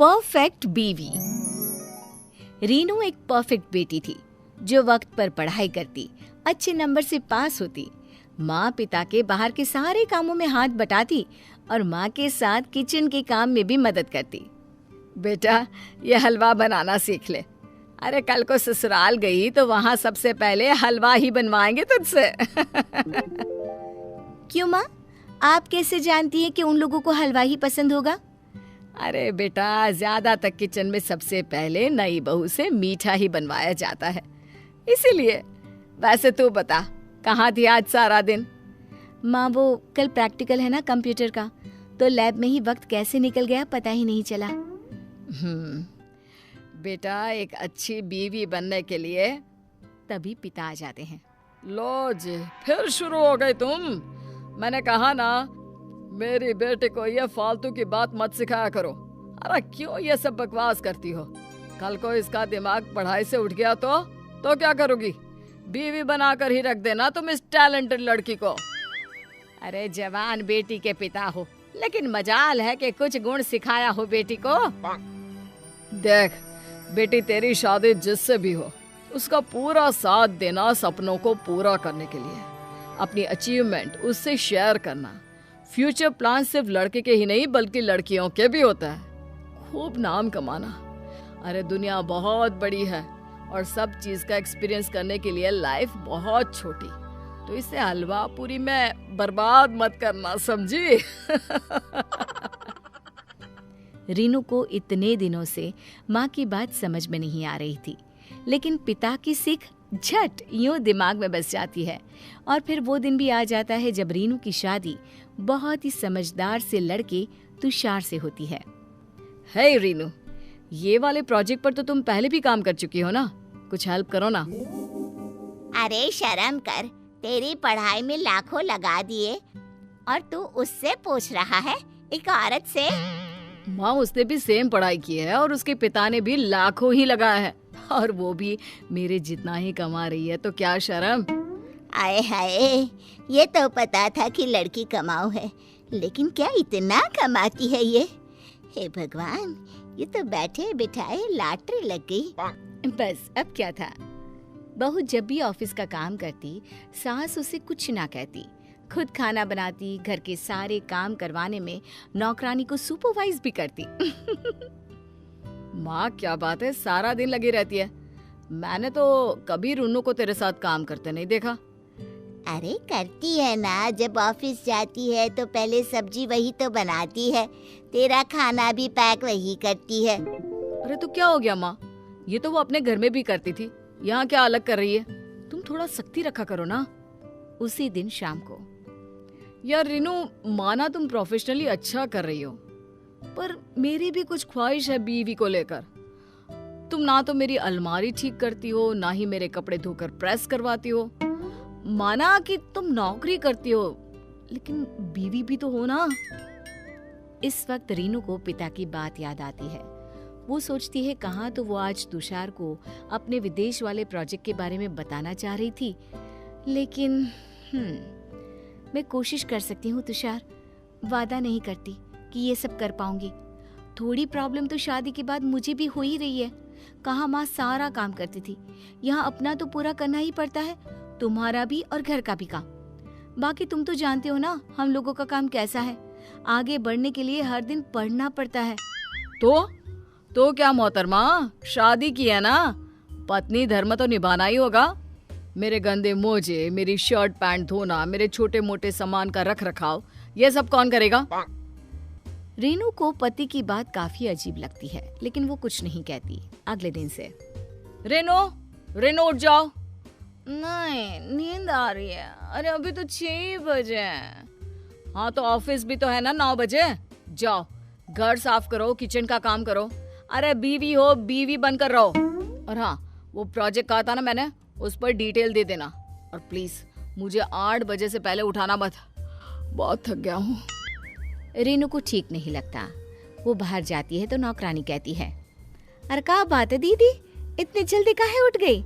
Perfect बीवी। रीनू एक perfect बेटी थी जो वक्त पर पढ़ाई करती, अच्छे नंबर से पास होती, माँ पिता के बाहर के सारे कामों में हाथ बटाती और माँ के साथ किचन के काम में भी मदद करती। बेटा, ये हलवा बनाना सीख ले। अरे कल को ससुराल गई तो वहाँ सबसे पहले हलवा ही बनवाएंगे तुझसे। क्यों माँ, आप कैसे जानती हैं कि उन लोगों को हलवा ही पसंद होगा? अरे बेटा, ज्यादा तक किचन में सबसे पहले नई बहू से मीठा ही बनवाया जाता है, इसीलिए। वैसे तू बता, कहाँ थी आज सारा दिन? माँ, वो कल प्रैक्टिकल है ना कंप्यूटर का, तो लैब में ही वक्त कैसे निकल गया पता ही नहीं चला। बेटा, एक अच्छी बीवी बनने के लिए तभी पिता आ जाते हैं। लो जी, फिर शुरू हो गई तुम। मैंने कहा ना, मेरी बेटे को ये फालतू की बात मत सिखाया करो। अरे क्यों ये सब बकवास करती हो? कल को इसका दिमाग पढ़ाई से उठ गया तो क्या करोगी? बीवी बनाकर ही रख देना तुम इस टैलेंटेड लड़की को। अरे जवान बेटी के पिता हो, लेकिन मजाल है कि कुछ गुण सिखाया हो बेटी को। देख बेटी, तेरी शादी जिससे भी हो, उसका पूरा साथ देना, सपनों को पूरा करने के लिए अपनी अचीवमेंट उससे शेयर करना। फ्यूचर प्लान सिर्फ लड़के के ही नहीं बल्कि लड़कियों के भी होता है। खूब नाम कमाना। अरे दुनिया बहुत बड़ी है और सब चीज का एक्सपीरियंस करने के लिए लाइफ बहुत छोटी, तो इसे हलवा पूरी में बर्बाद मत करना, समझी? रीनू को इतने दिनों से माँ की बात समझ में नहीं आ रही थी, लेकिन पिता की सीख झट यूं दिमाग में बस जाती है। और फिर वो दिन भी आ जाता है जब रीनू की शादी बहुत ही समझदार से लड़के तुषार से होती है। हे रीनू, ये वाले प्रोजेक्ट पर तो तुम पहले भी काम कर चुकी हो ना, कुछ हेल्प करो ना। अरे शर्म कर, तेरी पढ़ाई में लाखों लगा दिए और तू उससे पूछ रहा है, एक औरत से? माँ, उसने भी सेम पढ़ाई की है और उसके पिता ने भी लाखों ही लगाया है, और वो भी मेरे जितना ही कमा रही है, तो क्या शर्म? आए हाय, ये तो पता था कि लड़की कमाऊ है, लेकिन क्या इतना कमाती है ये? हे भगवान, ये तो बैठे बिठाए लॉटरी लग गई। बस अब क्या था, बहू जब भी ऑफिस का काम करती, सास उसे कुछ ना कहती, खुद खाना बनाती, घर के सारे काम करवाने में नौकरानी को सुपरवाइज भी करती। माँ, क्या बात है, सारा दिन लगी रहती है। मैंने तो कभी रूनू को तेरे साथ काम करते नहीं देखा। अरे करती है ना, जब ऑफिस जाती है तो पहले सब्जी वही तो बनाती है, तेरा खाना भी पैक वही करती है। अरे तो क्या हो गया माँ, ये तो वो अपने घर में भी करती थी, यहाँ क्या अलग कर रही है? तुम थोड़ा सख्ती रखा करो ना। उसी दिन शाम को, यार रीनू, माना तुम प्रोफेशनली अच्छा कर रही हो, पर मेरी भी कुछ ख्वाहिश है बीवी को लेकर। तुम ना तो मेरी अलमारी ठीक करती हो, ना ही मेरे कपड़े धोकर प्रेस करवाती हो। माना कि तुम नौकरी करती हो, लेकिन बीवी भी तो हो ना। इस वक्त रीनू को पिता की बात याद आती है। वो सोचती है कहाँ तो वो आज तुषार को अपने विदेश वाले प्रोजेक्ट के बारे में बताना चाह रही थी, लेकिन मैं कोशिश कर सकती हूँ तुषार, वादा नहीं करती कि ये सब कर पाऊंगी। थोड़ी प्रॉब्लम तो शादी के बाद मुझे भी हो ही रही है। कहाँ माँ सारा काम करती थी, यहाँ अपना तो पूरा करना ही पड़ता है, तुम्हारा भी और घर का भी काम। बाकी तुम तो जानते हो ना हम लोगों का काम कैसा है, आगे बढ़ने के लिए हर दिन पढ़ना पड़ता है। तो क्या मोहतरमा, शादी की है ना, पत्नी धर्म तो निभाना ही होगा। मेरे गंदे मोजे, मेरी शर्ट पैंट धोना, मेरे छोटे मोटे सामान का रख रखाव, ये सब कौन करेगा? रीनू को पति की बात काफी अजीब लगती है, लेकिन वो कुछ नहीं कहती। अगले दिन से, रीनू उठ जाओ। नहीं, नींद आ रही है। अरे अभी तो 6 बजे हैं। हाँ तो ऑफिस भी तो है ना 9 बजे। जाओ, घर साफ करो, किचन का काम करो। अरे बीवी हो, बीवी बनकर रहो। और हाँ, वो प्रोजेक्ट कहा था ना मैंने, उस पर डिटेल दे देना, और प्लीज मुझे 8 बजे से पहले उठाना मत, बहुत थक गया हूँ। रीनू को ठीक नहीं लगता। वो बाहर जाती है तो नौकरानी कहती है, अरे क्या बात है दीदी, इतनी जल्दी काहे उठ गई?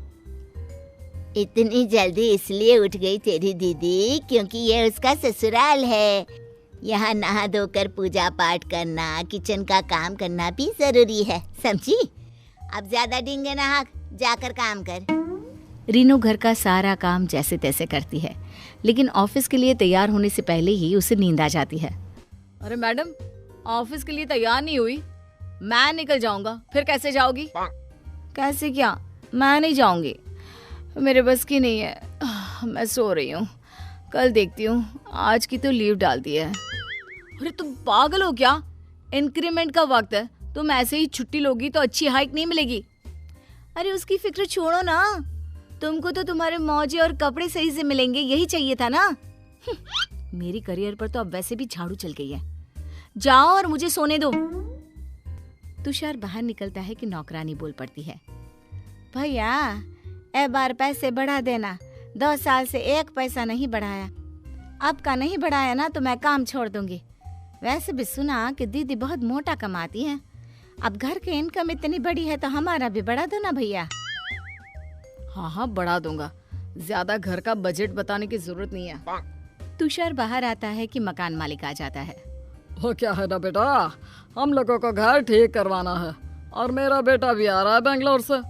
इतनी जल्दी इसलिए उठ गई तेरी दीदी क्योंकि ये उसका ससुराल है। यहाँ नहा धोकर पूजा पाठ करना, किचन का काम करना भी जरूरी है, समझी? अब ज्यादा डींगे ना हाँक, जाकर काम कर। रीनू घर का सारा काम जैसे तैसे करती है, लेकिन ऑफिस के लिए तैयार होने से पहले ही उसे नींद आ जाती है। अरे मैडम, ऑफिस के लिए तैयार नहीं हुई? मैं निकल जाऊंगा। फिर कैसे जाओगी? कैसे क्या? मैं नहीं जाऊंगी, मेरे बस की नहीं है। मैं सो रही हूँ, कल देखती हूँ। आज की तो लीव डाल दी है। अरे तुम पागल हो क्या? इंक्रीमेंट का वक्त है, तुम ऐसे ही छुट्टी लोगी तो अच्छी हाइक नहीं मिलेगी। अरे उसकी फिक्र छोड़ो ना, तुमको तो तुम्हारे मौजे और कपड़े सही से मिलेंगे, यही चाहिए था ना। मेरी करियर पर तो अब वैसे भी झाड़ू चल गई है। जाओ और मुझे सोने दो। तुषार बाहर निकलता है कि नौकरानी बोल पड़ती है, भैया ए बार पैसे बढ़ा देना, 2 साल से 1 पैसा नहीं बढ़ाया। अब का नहीं बढ़ाया ना तो मैं काम छोड़ दूंगी। वैसे भी सुना कि दीदी बहुत मोटा कमाती है, अब घर की इनकम इतनी बड़ी है तो हमारा भी बढ़ा दो ना भैया। हाँ हाँ बढ़ा दूंगा, ज्यादा घर का बजट बताने की जरूरत नहीं है। तुषार बाहर आता है कि मकान मालिक आ जाता है। वो क्या है ना बेटा, हम लोगों को घर ठीक करवाना है और मेरा बेटा भी आ रहा है बेंगलोर से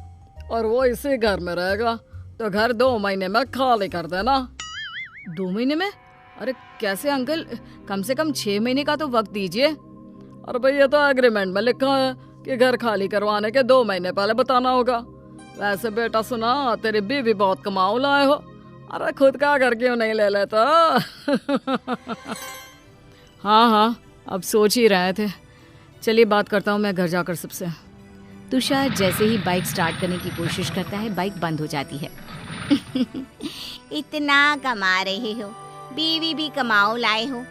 और वो इसी घर में रहेगा, तो घर 2 महीने में खाली कर देना। 2 महीने में? अरे कैसे अंकल, कम से कम 6 महीने का तो वक्त दीजिए। और भाई ये तो एग्रीमेंट में लिखा है कि घर खाली करवाने के 2 महीने पहले बताना होगा। वैसे बेटा सुना, तेरी बीवी बहुत कमाऊ लाए हो, अरे खुद का घर क्यों नहीं ले लेता? हाँ हाँ अब सोच ही रहे थे, चलिए बात करता हूँ मैं घर जाकर सबसे। तुषार जैसे ही बाइक स्टार्ट करने की कोशिश करता है, बाइक बंद हो जाती है। इतना कमा रहे हो, बीवी भी कमाओ लाए हो,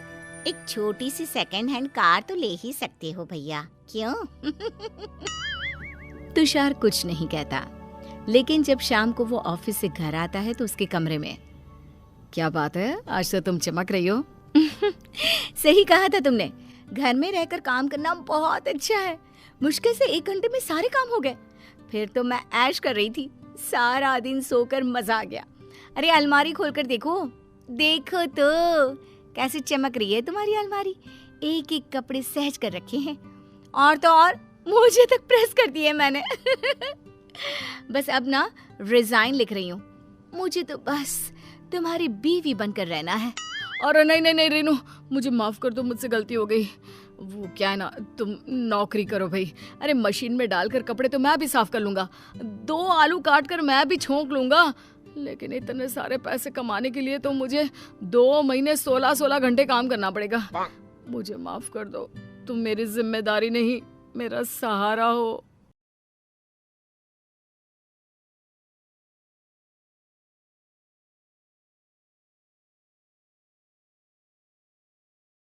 एक छोटी सी सेकंड हैंड कार तो ले ही सकते हो भैया, क्यों? तुषार कुछ नहीं कहता, लेकिन जब शाम को वो ऑफिस से घर आता है तो उसके कमरे में, क्या बात है, आज तो तुम चमक रही हो। सही कहा था तुमने, घर में रहकर काम करना बहुत अच्छा है। मुश्किल से 1 घंटे में सारे काम हो गए। फिर तो मैं ऐश कर रही थी, सारा दिन सोकर मजा आ गया। अरे अलमारी खोलकर देखो, देखो तो कैसे चमक रही है तुम्हारी अलमारी, एक एक कपड़े सहज कर रखे हैं, और तो और मुझे तक प्रेस कर दिए मैंने। बस अब ना रिजाइन लिख रही हूँ, मुझे तो बस तुम्हारी बीवी बनकर रहना है। अरे नहीं नहीं नहीं रीनू, मुझे माफ कर दो, मुझसे गलती हो गई। वो क्या है ना, तुम नौकरी करो भाई। अरे मशीन में डालकर कपड़े तो मैं भी साफ कर लूंगा, 2 आलू काट कर मैं भी छोंक लूंगा, लेकिन इतने सारे पैसे कमाने के लिए तो मुझे 2 महीने 16 घंटे काम करना पड़ेगा। मुझे माफ कर दो, तुम मेरी जिम्मेदारी नहीं, मेरा सहारा हो।